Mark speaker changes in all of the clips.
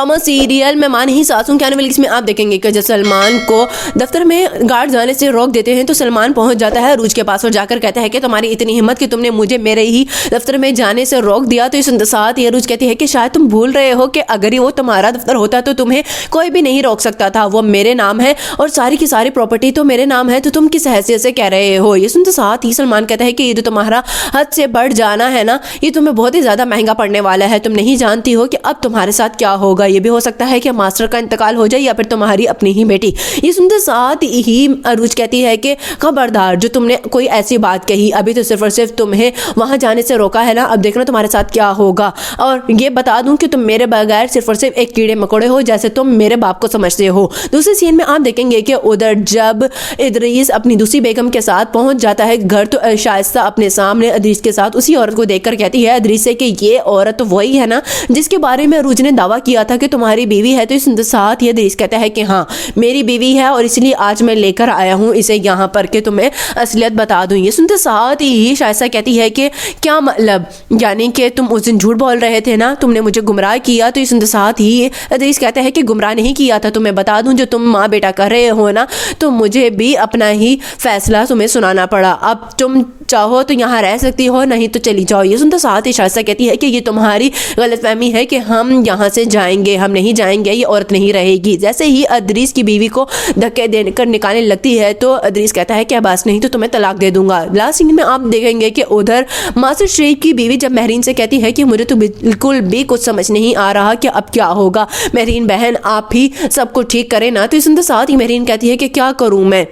Speaker 1: Serial मैं मान ही सासू के आने वाली इसमें आप देखेंगे कि जब सलमान को दफ्तर में गार्ड जाने से रोक देते हैं तो सलमान पहुंच जाता है अरूज के पास और जाकर कहता है कि तुम्हारी इतनी हिम्मत कि तुमने मुझे मेरे ही दफ्तर में जाने से रोक दिया। तो इस साथ ये अरूज कहती है कि शायद तुम भूल रहे हो कि अगर वो तुम्हारा दफ्तर होता तो तुम्हें कोई भी नहीं रोक सकता था, वो मेरे नाम है और सारी की सारी प्रॉपर्टी तो मेरे नाम है, तो तुम किस हैसियत से कह रहे हो। ये सुनते साथ ही सलमान कहता है कि ये जो तुम्हारा हद से बढ़ जाना है ना, ये तुम्हें बहुत ही ज्यादा महंगा पड़ने वाला है। तुम नहीं जानती हो कि अब तुम्हारे साथ क्या होगा। ये भी हो सकता है कि मास्टर का इंतकाल हो जाए या फिर तुम्हारी अपनी ही बेटी। ये सुनते साथ ही अरूज कहती है कि खबरदार, जो तुमने कोई ऐसी बात कही, अभी तो सिर्फ और सिर्फ तुम्हें वहां जाने से रोका है ना, अब देखना तुम्हारे साथ क्या होगा। और ये बता दूं कि तुम मेरे बगैर सिर्फ और सिर्फ एक कीड़े मकोड़े हो, जैसे तुम मेरे बाप को समझते हो। दूसरे सीन में आप देखेंगे कि उधर जब इदरीस अपनी दूसरी बेगम के साथ पहुंच जाता है घर, तो शाइस्ता अपने सामने इदरीस के साथ उसी औरत को देखकर कहती है इदरीस से कि ये औरत तो वही है ना जिसके बारे में अरूज ने दावा किया था कि तुम्हारी बीवी है। तो इस साथ ये इदरीस कहता है कि हाँ मेरी बीवी है और इसलिए आज मैं लेकर आया हूँ इसे यहाँ पर कि तुम्हें असलियत बता दूँ। ये सुनते साथ ही शाइस्ता कहती है कि क्या मतलब, यानी कि तुम उस दिन झूठ बोल रहे थे ना, तुमने मुझे गुमराह किया। तो इस साथ ही इदरीस कहता है कि गुमराह नहीं किया था, तुम्हें बता दूं जो तुम माँ बेटा कर रहे हो ना, तो मुझे भी अपना ही फैसला तुम्हें सुनाना पड़ा। अब तुम चाहो तो यहाँ रह सकती हो, नहीं तो चली जाओ। ये सुनते साथ ही शाइस्ता कहती है कि ये तुम्हारी गलतफहमी है कि हम यहाँ से जाएंगे, हम नहीं जाएंगे, ये औरत नहीं रहेगी। जैसे ही इदरीस की बीवी को धक्के देकर निकालने लगती है तो इदरीस कहता है कि बस नहीं तो तुम्हें तलाक दे दूंगा। लास्ट सीन में आप देखेंगे कि उधर मास्टर शेख की बीवी जब महरीन से कहती है कि मुझे तो बिल्कुल भी कुछ समझ नहीं आ रहा कि अब क्या होगा, महरीन बहन आप ही सब कुछ ठीक करें ना। तो इस साथ ही महरीन कहती है कि क्या करूं मैं।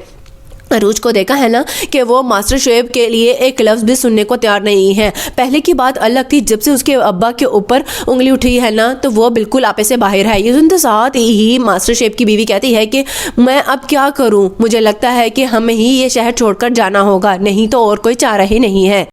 Speaker 1: अरूज को देखा है ना कि वो मास्टर शेफ के लिए एक लफ्ज़ भी सुनने को तैयार नहीं है। पहले की बात अलग थी, जब से उसके अब्बा के ऊपर उंगली उठी है ना तो वो बिल्कुल आपे से बाहर है। ये सुनते साथ ही मास्टर शेफ की बीवी कहती है कि मैं अब क्या करूं, मुझे लगता है कि हमें ही ये शहर छोड़कर जाना होगा, नहीं तो और कोई चारा ही नहीं है।